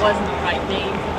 wasn't the right name.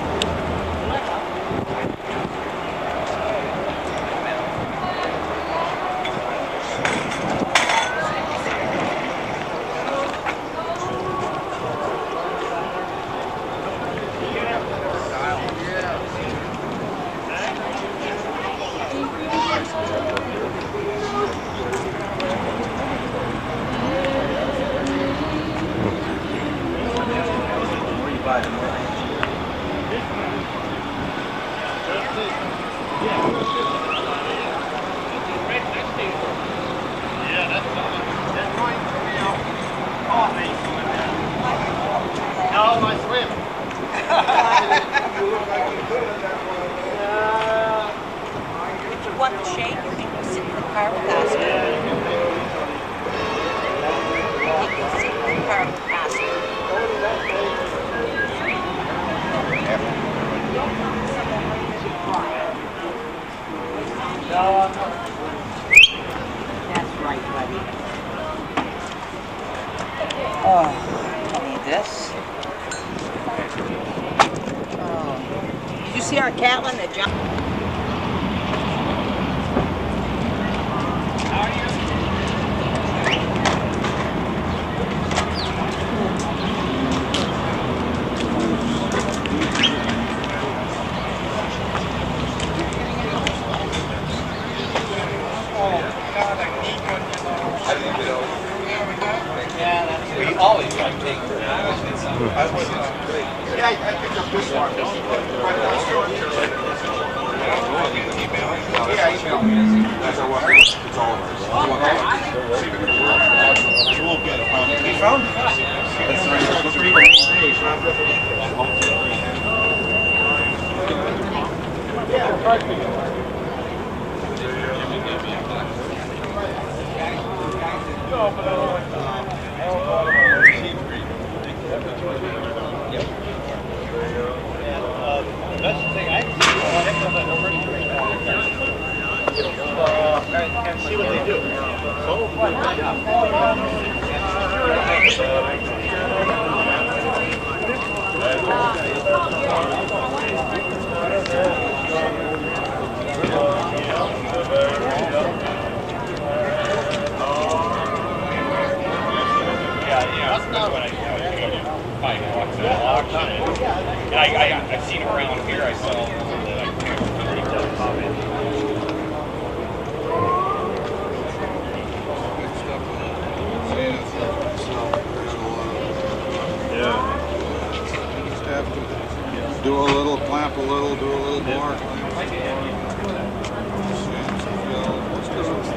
I've seen them around here. I saw do a little, clamp a little, do a little more. What's this one's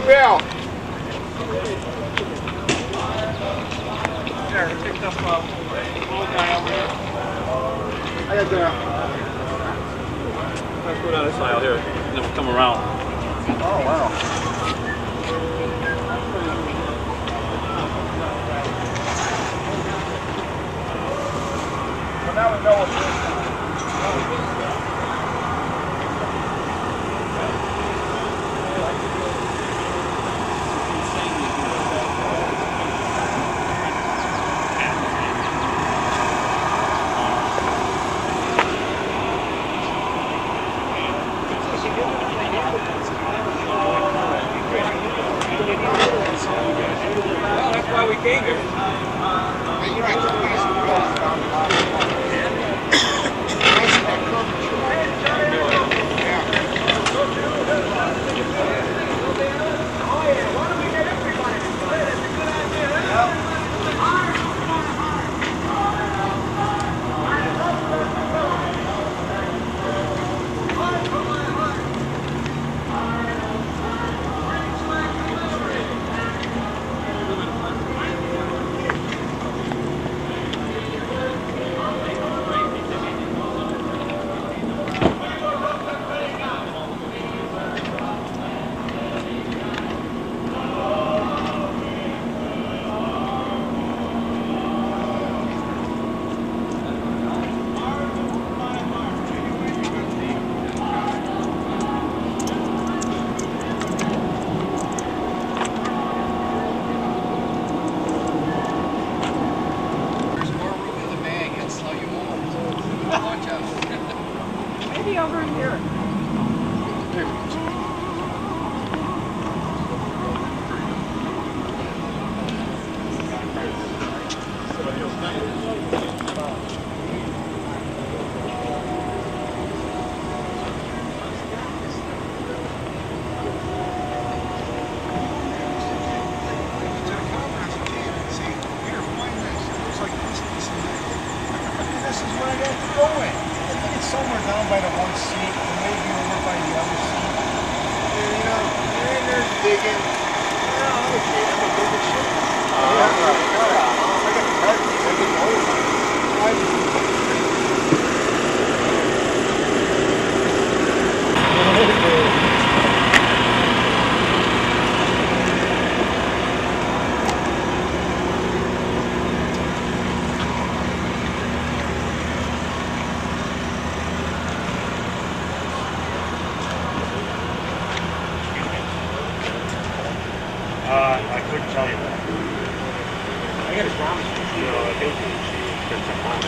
Yeah. There, we picked up a little guy over here. I got that. Let's go down this aisle here, and then we'll come around. Oh, wow. Well, now we know what this is. That's why we came here. Maybe over here. Somewhere down by the one seat, or maybe over by the other seat. You know, they're in there digging. Yeah, okay, I'm a big shit. I couldn't tell you that. I got a promise. You know, I think it's a month.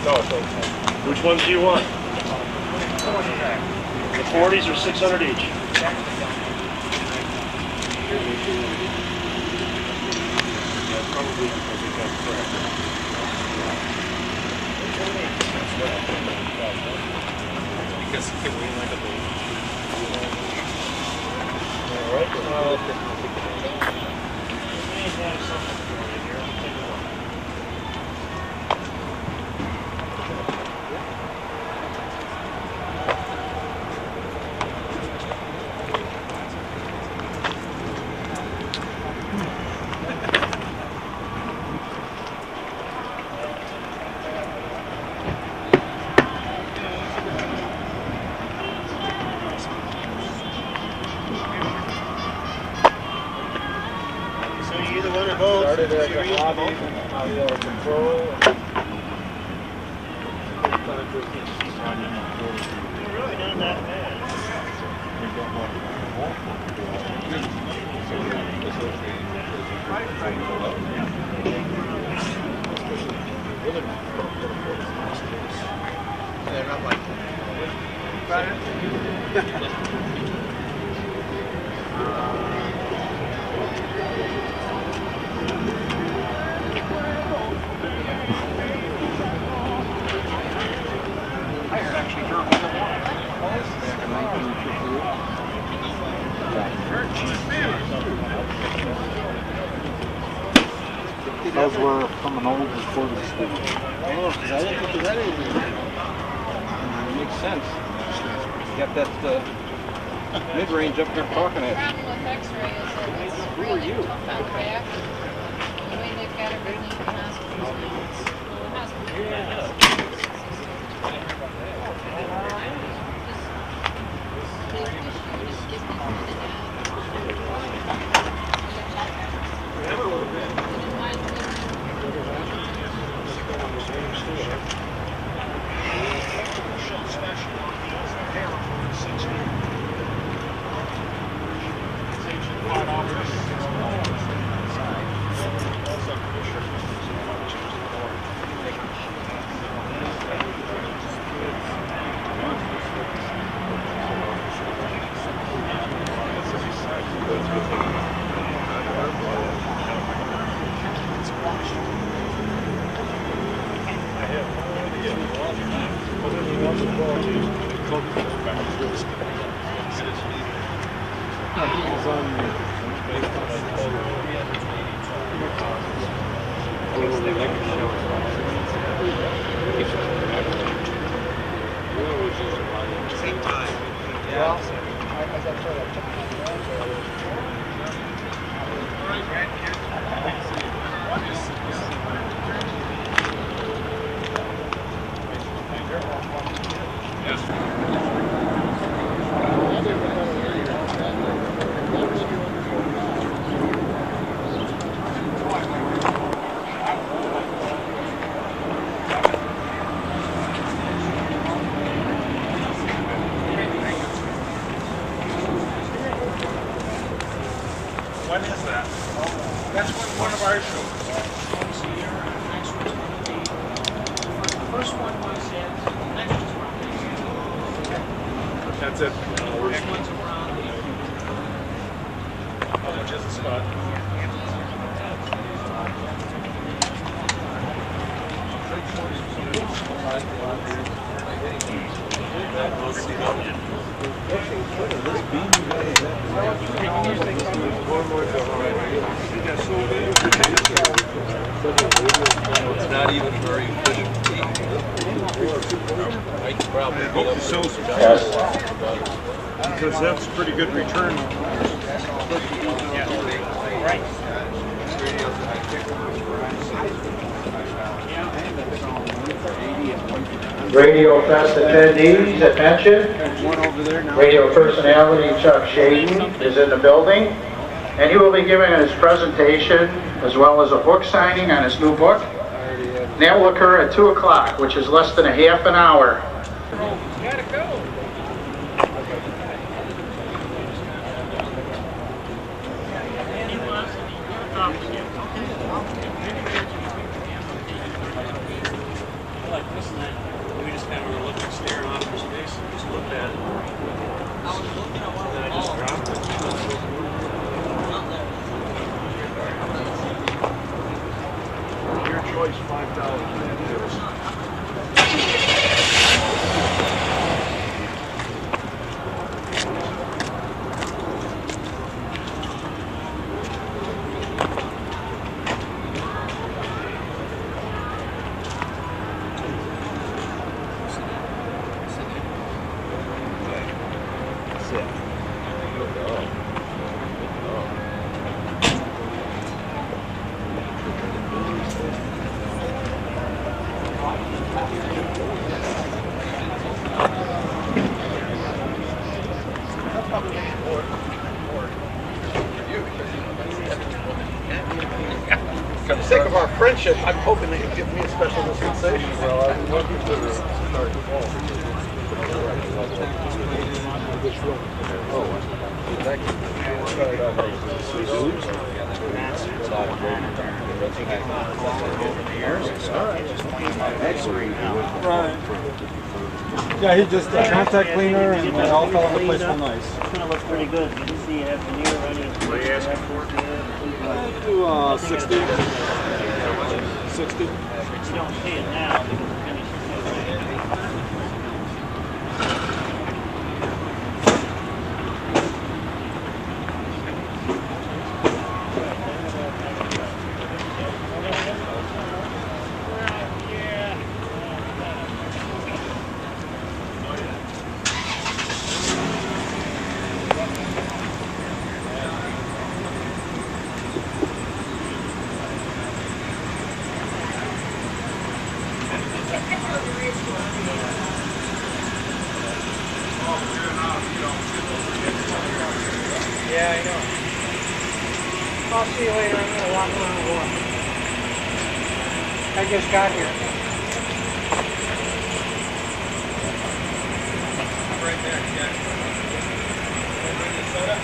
No, it's okay. Which ones do you want? The 40s are 600 each. Probably because it got cracked. Because it can lean like a boat. All right, well, we have something for you here. Take a look. Started as a hobby, now you have control. You're really not that bad. They're not like Those were from an old recording studio. Oh, because I didn't think you had anything. Makes sense. You got that mid-range up there talking at you. The problem with X-ray is that it's really tough on the back. The way they've got everything in the hospitals now, it's the hospital. When is that? That's one of our shows. Once a year, next one's going to be, the first one was at, next one's around May. That's it. Next one's around the How much is the spot? It's not even very efficient. I could probably be up So, to because that's a pretty good return. Radiofest attendees, attention. One over there now. Radio personality Chuck Shaden is in the building, and he will be giving his presentation as well as a book signing on his new book. And that will occur at 2 o'clock, which is less than a half an hour. Gotta go. Like this night, we just kind of looked, staring off into space and just looked at it. I was looking at one of them. I just dropped it. Your choice, $5. For the sake of our friendship, I'm hoping that you give me a special dispensation. Well, I'm looking to start the ball. Yeah, he just contact cleaner and it all fell into place real nice. It's gonna look pretty good. You can see you have veneer running. What are you asking for? Do 60. 60. You don't see it now because the finish is so bad. Yeah, I know. I'll see you later. I'm gonna walk around the block. I just got here. Right there, yeah. Bring the soda?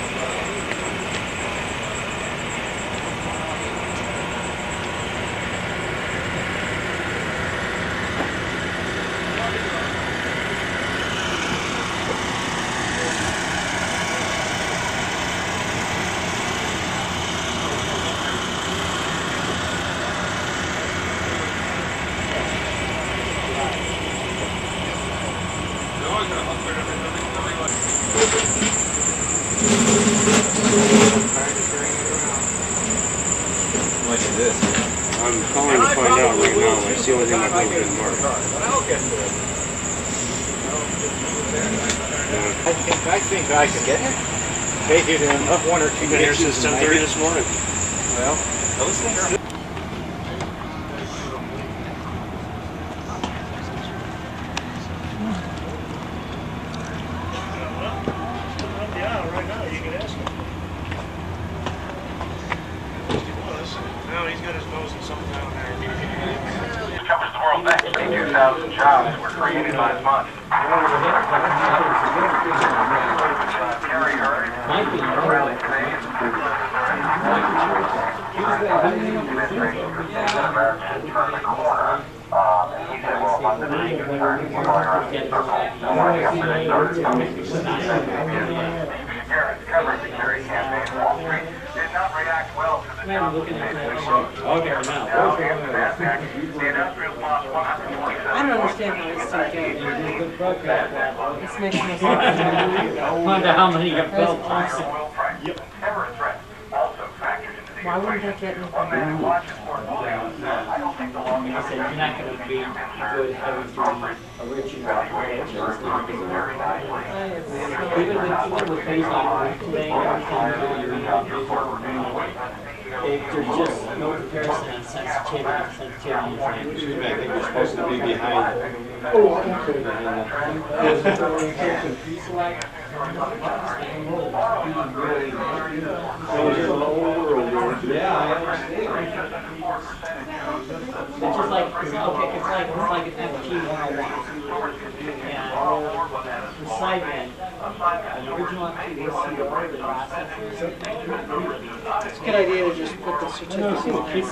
Look at this. I'm calling to find out right now. That's the only thing my phone didn't mark. I'll get to it. I think I can get it. Take it in 1 or 2 Been here days. since 10:30 this morning. Well, those things. Yeah, right now you can ask him. No, he's got his nose in something down there. Covers the world back. 22,000 jobs were created last month. Carrie Hurd, rally today. Administration for saying America should turn the corner. He said, well, if I'm the biggest concern, we're going around in circles. I want to get rid of Garrett's covering the Kerry campaign. Wall Street did not react well to the Trump I don't understand how this still goes. This makes no sense. I wonder how many have felt. Terror threat also factored into the Why wouldn't they get anything? I don't think the long I said, you're not going to be good having to original religions. Even with things like today, there's just no comparison on sensitivity and Excuse me, I think you're supposed to be behind. Yeah, I understand. It's just like, it's like an FT 101. And the side end, an original FT was the processors. It's a good idea to just put the certificate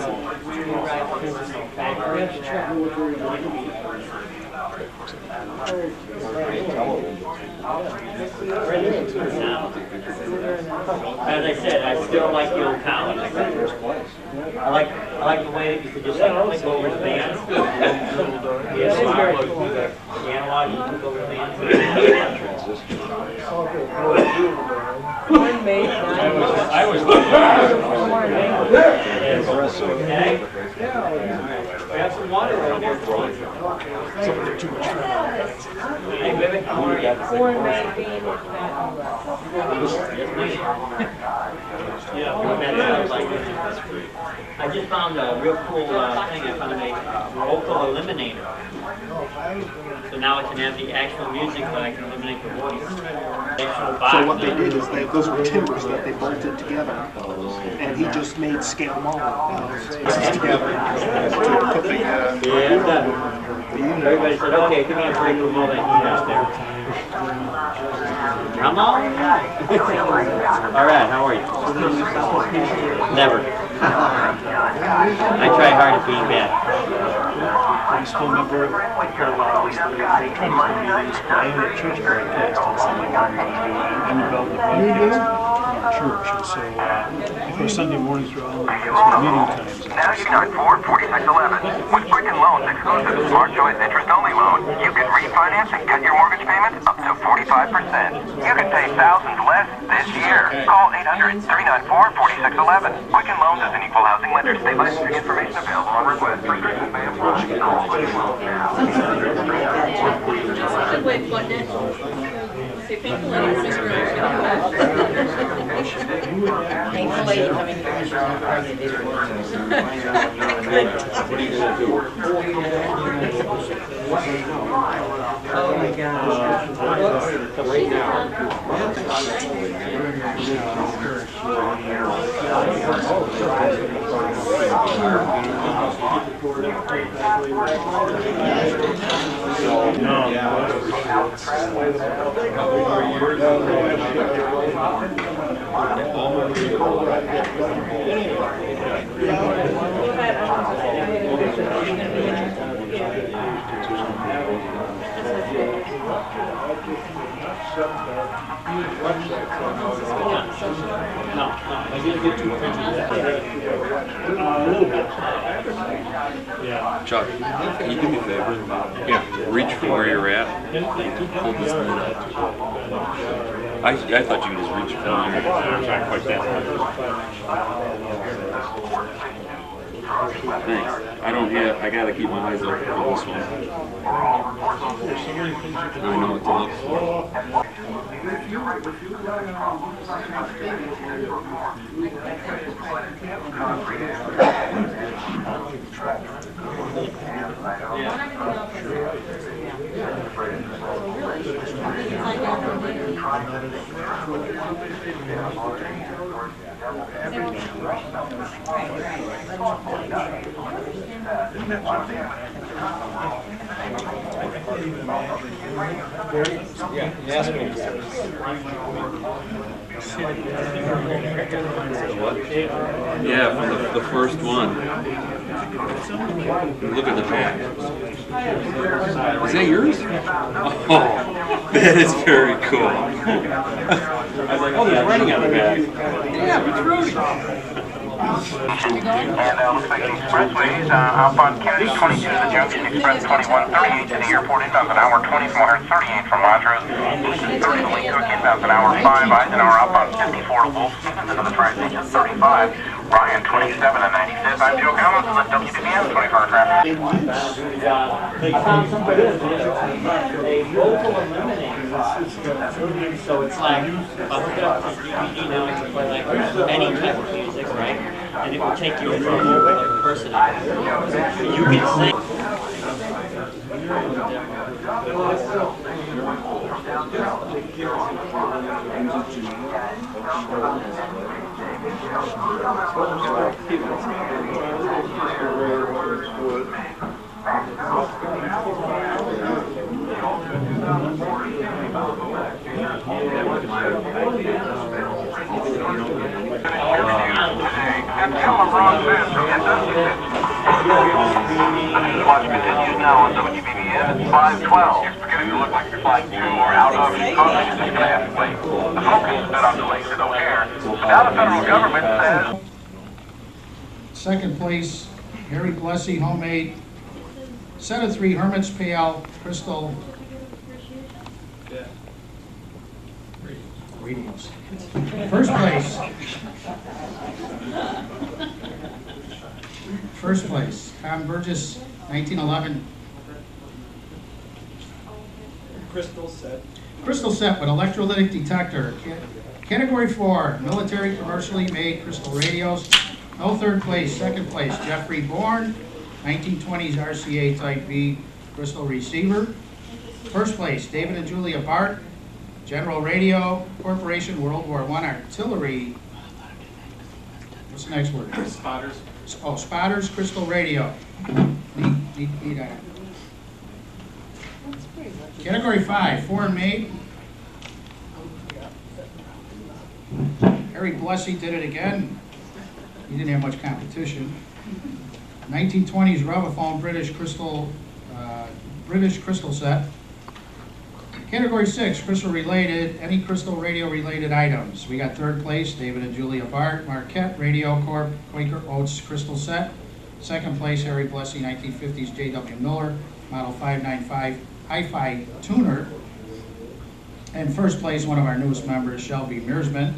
As I said, I still like the old college. I like the way that you could just like click over the bands. The analog, you click over the bands. One made I was okay. We have some water right there. Hey, baby, how are you? Corn made bean with I just found a real cool thing. I found a vocal eliminator. So now I can have the actual music, but I can eliminate the voice. So what they did is those were timbers that they bolted together, and he just made scale models together. Yeah, I'm done. Everybody said, okay, give me a break from all that heat out there. Come on. All right, how are you? Never. I try hard at being bad. I still remember they tried to use my church broadcast on Sunday morning and developed the broadcast church. And so, of course, Sunday mornings were all meeting times. Now you can earn 44611. With Quicken Loans exclusive Smart Choice interest-only loan, you can refinance and cut your mortgage payments up to 45%. You can pay thousands less this year. Call 800-394-4611. Quicken Loans is an equal housing lender. State licensing information available on request. Prescription may apply. Good way of putting it. See, pink lady, Mr. Pink lady coming Oh my gosh. Right now. Chuck, can you do me a favor? Yeah. Reach from where you're at. Hold this lid up. I thought you could just reach from here. Not quite that Thanks. I don't have. I gotta keep my eyes open for this one. I know what to look for. Yeah, from the first one. Look at the back. Is that yours? Oh, that is very cool. I was like, oh, there's writing on the back. Yeah, it's Rudy. And looks like the expressways outbound Kennedy 22 to the junction, Express 2138 to the airport inbound an hour 20 from 138 from Montrose, 30 to Lincoln inbound an hour 5, Eisenhower outbound 54 to Wolf, Stevens into the tri-station 35, Ryan 27 and 96. I'm Joe Collins with the WBBM 24 traffic. I found somebody that a local eliminator. So it's like, I'll hook it up to DVD now and play like any type of music, right? And it will take you from a person. You can sing. Watch continues now on WBBM 512. It's beginning to look like you're flying to or out of Chicago. You're just going to have to wait. The focus is on delays at O'Hare. Now the federal government says... Second place, Harry Blessey, homemade. Set of 3, Hermit's Pale, Crystal. Radios. First place. First place, Tom Burgess, 1911. Crystal set. Crystal set with electrolytic detector. Category 4, military commercially made crystal radios. No third place. Second place, Jeffrey Bourne, 1920s RCA Type B crystal receiver. First place, David and Julia Bart, General Radio Corporation, World War I artillery. What's the next word? Spotters. Oh, Spotters Crystal Radio. Neat item. Category 5, foreign made. Harry Blessey did it again. He didn't have much competition. 1920s Revophone British crystal set. Category 6, crystal related, any crystal radio related items. We got third place, David and Julia Bart, Marquette Radio Corp, Quaker Oats crystal set. Second place, Harry Blessey, 1950s J.W. Miller, model 595 Hi-Fi tuner. And first place, one of our newest members, Shelby Mearsman,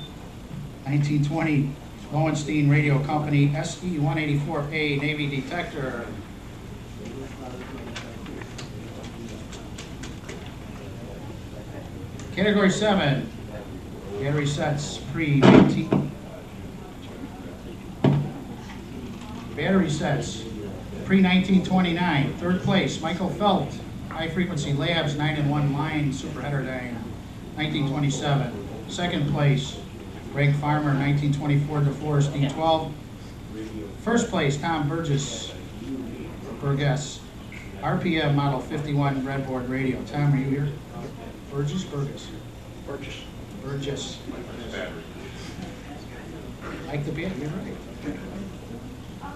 1920 Lowenstein Radio Company SE-184A Navy detector. Category 7, battery sets pre-19. Battery sets pre-1929. Third place, Michael Felt, High Frequency Labs 9-in-1 line super heterodyne, 1927. Second place, Greg Farmer, 1924 DeForest D12. First place, Tom Burgess, RPM Model 51 breadboard radio. Tom, are you here? Burgess. Like the band, you're right.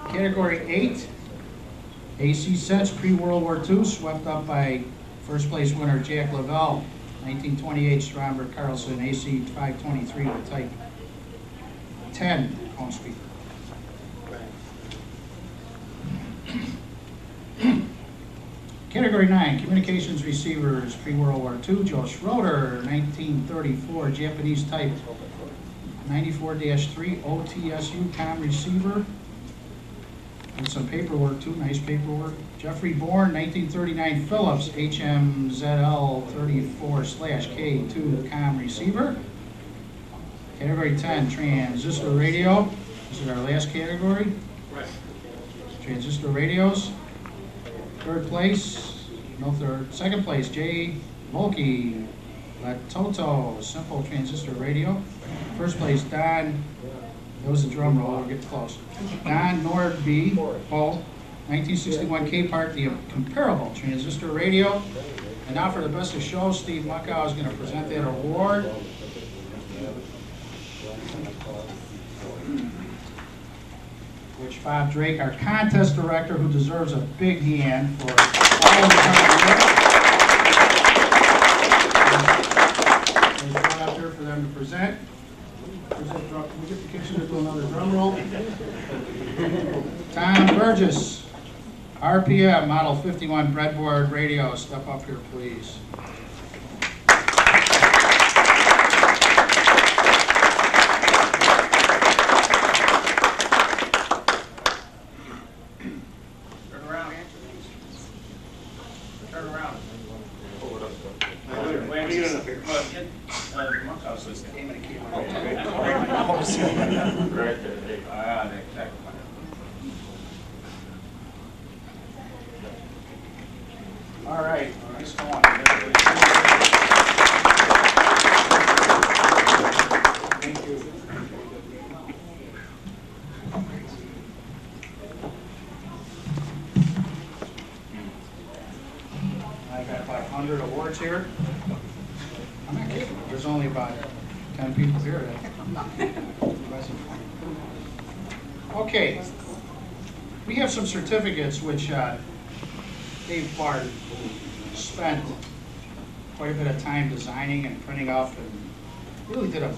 Category 8, AC sets pre-World War II, swept up by first place winner Jack Lavelle, 1928 Stromberg Carlson AC 523 with type 10 home speaker. Category 9, communications receivers pre-World War II, Joe Schroeder, 1934 Japanese type 94-3 OTSU com receiver. And some paperwork too, nice paperwork. Jeffrey Bourne, 1939 Philips HMZL 34/K2 com receiver. Category 10, transistor radio. This is our last category. Transistor radios. Third place, no third. Second place, Jay Volke, Latoto, simple transistor radio. First place, Don, that was a drum roll, we'll get close. Don Nordby, Paul, 1961 K-Part, the comparable transistor radio. And now for the best of show, Steve Muckow is going to present that award. Which Bob Drake, our contest director, who deserves a big hand for all of the hard work. There's one out there for them to present. Can we get the kitchen to do another drum roll? Tom Burgess, RPM Model 51 breadboard radio. Step up here, please. All right, nice going. Thank you. I got about 100 awards here. I'm not kidding. There's only about 10 people here. Okay. We have some certificates which Dave Bard spent quite a bit of time designing and printing up and really did a